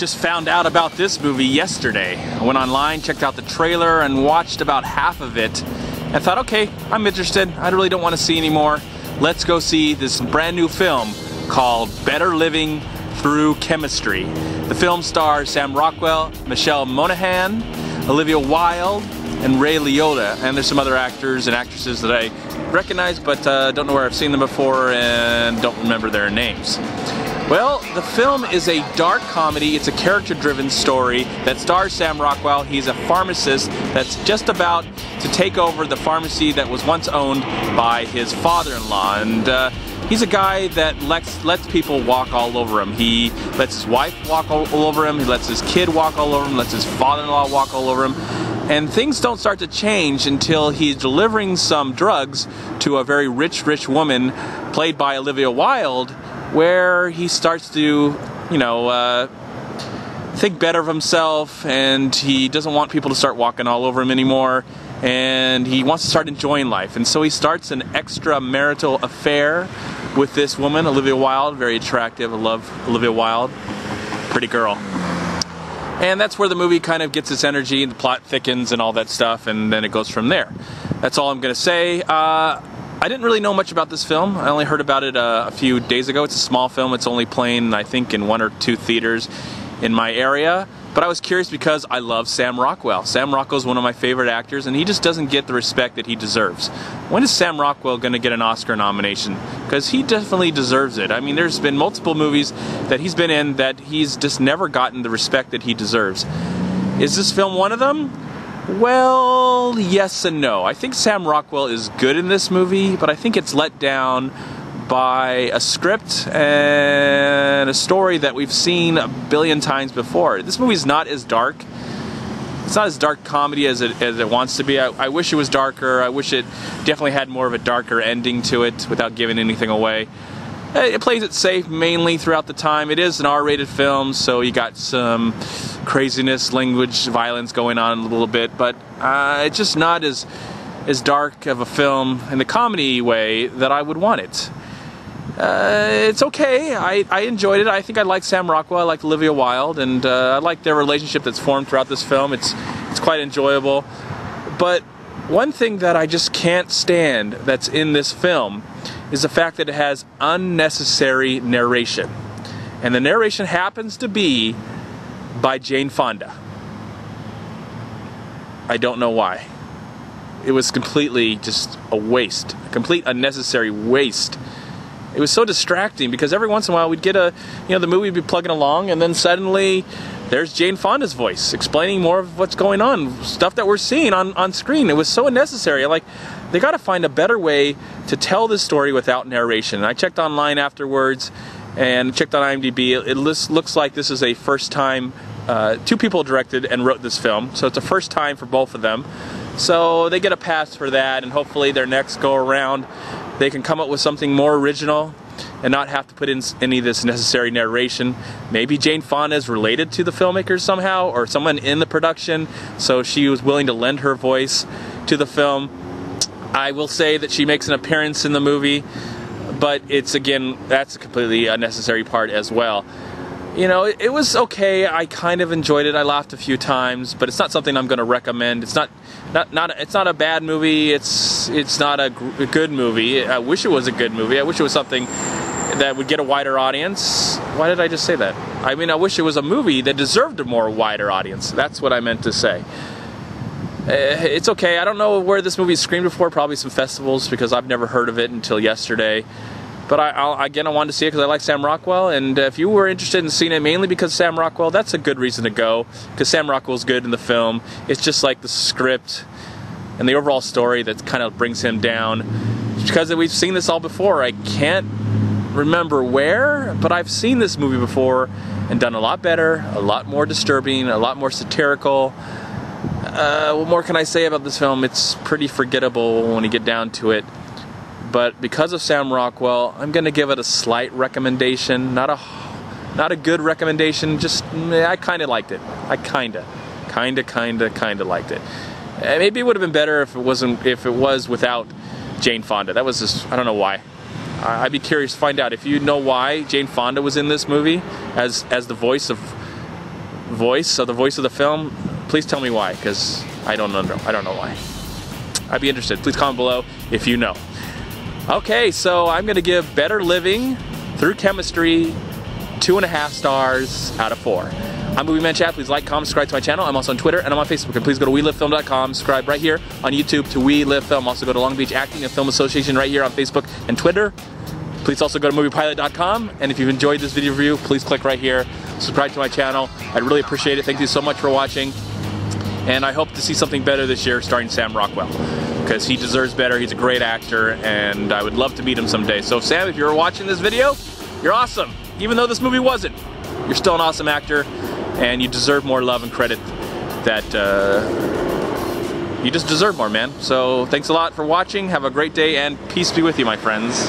just found out about this movie yesterday. I went online, checked out the trailer, and watched about half of it. And thought, okay, I'm interested. I really don't want to see anymore. Let's go see this brand new film called Better Living Through Chemistry. The film stars Sam Rockwell, Michelle Monaghan, Olivia Wilde, and Ray Liotta. And there's some other actors and actresses that I recognize, but don't know where I've seen them before and don't remember their names. Well, the film is a dark comedy. It's a character-driven story that stars Sam Rockwell. He's a pharmacist that's just about to take over the pharmacy that was once owned by his father-in-law. And he's a guy that lets people walk all over him. He lets his wife walk all over him. He lets his kid walk all over him. Lets his father-in-law walk all over him. And things don't start to change until he's delivering some drugs to a very rich woman played by Olivia Wilde, where he starts to, you know, think better of himself, and he doesn't want people to start walking all over him anymore, and he wants to start enjoying life. And so he starts an extramarital affair with this woman, Olivia Wilde, very attractive. I love Olivia Wilde, pretty girl. And that's where the movie kind of gets its energy, and the plot thickens and all that stuff, and then it goes from there. That's all I'm going to say. I didn't really know much about this film. I only heard about it a few days ago. It's a small film. It's only playing, I think, in 1 or 2 theaters in my area. But I was curious because I love Sam Rockwell. Sam Rockwell is one of my favorite actors, and he just doesn't get the respect that he deserves. When is Sam Rockwell going to get an Oscar nomination? Because he definitely deserves it. I mean, there's been multiple movies that he's been in that he's just never gotten the respect that he deserves. Is this film one of them? Well, yes and no. I think Sam Rockwell is good in this movie, but I think it's let down by a script and a story that we've seen a billion times before. This movie's not as dark. It's not as dark comedy as it wants to be. I wish it was darker. I wish it definitely had more of a darker ending to it without giving anything away. It plays it safe mainly throughout the time. It is an R-rated film, so you got some craziness, language, violence going on a little bit, but it's just not as dark of a film in the comedy way that I would want it. It's okay. I enjoyed it. I think I like Sam Rockwell. I like Olivia Wilde, and I like their relationship that's formed throughout this film. It's quite enjoyable. But one thing that I just can't stand that's in this film is the fact that it has unnecessary narration. And the narration happens to be by Jane Fonda. I don't know why. It was completely just a waste. A complete unnecessary waste. It was so distracting because every once in a while we'd get the movie would be plugging along, and then suddenly there's Jane Fonda's voice explaining more of what's going on, stuff that we're seeing on screen. It was so unnecessary. Like, they got to find a better way to tell this story without narration. And I checked online afterwards and checked on IMDb. It looks like this is a first time. 2 people directed and wrote this film, so it's a first time for both of them. So they get a pass for that, and hopefully their next go around they can come up with something more original and not have to put in any of this necessary narration. Maybe Jane Fonda is related to the filmmakers somehow, or someone in the production, so she was willing to lend her voice to the film. I will say that she makes an appearance in the movie, but it's, again, that's a completely unnecessary part as well. You know, it was okay. I kind of enjoyed it. I laughed a few times, but it's not something I'm going to recommend. It's not a bad movie. It's not a good movie. I wish it was a good movie. I wish it was something that would get a wider audience. Why did I just say that? I mean, I wish it was a movie that deserved a more wider audience. That's what I meant to say. It's okay. I don't know where this movie screened before. Probably some festivals, because I've never heard of it until yesterday. But I wanted to see it because I like Sam Rockwell, and if you were interested in seeing it mainly because of Sam Rockwell, that's a good reason to go, because Sam Rockwell's good in the film. It's just like the script and the overall story that kind of brings him down. Because we've seen this all before. I can't remember where, but I've seen this movie before and done a lot better, a lot more disturbing, a lot more satirical. What more can I say about this film? It's pretty forgettable when you get down to it. But because of Sam Rockwell, I'm going to give it a slight recommendation. Not a good recommendation, just I kind of liked it. I kind of liked it. Maybe it would have been better if it was without Jane Fonda. That was just, I don't know why. I'd be curious to find out if you know why Jane Fonda was in this movie as the voice of voice of the film, please tell me why, because I don't know why. I'd be interested. Please comment below if you know. Okay, so I'm gonna give Better Living Through Chemistry 2.5 stars out of 4. I'm MovieManCHAD. Please like, comment, subscribe to my channel. I'm also on Twitter and I'm on Facebook. And please go to WeLiveFilm.com. Subscribe right here on YouTube to We Live Film. Also go to Long Beach Acting and Film Association right here on Facebook and Twitter. Please also go to MoviePilot.com. And if you've enjoyed this video review, please click right here. Subscribe to my channel. I'd really appreciate it. Thank you so much for watching. And I hope to see something better this year starring Sam Rockwell, because he deserves better. He's a great actor and I would love to meet him someday. So Sam, if you're watching this video, you're awesome. Even though this movie wasn't, you're still an awesome actor and you deserve more love and credit. That you just deserve more, man. So thanks a lot for watching. Have a great day and peace be with you, my friends.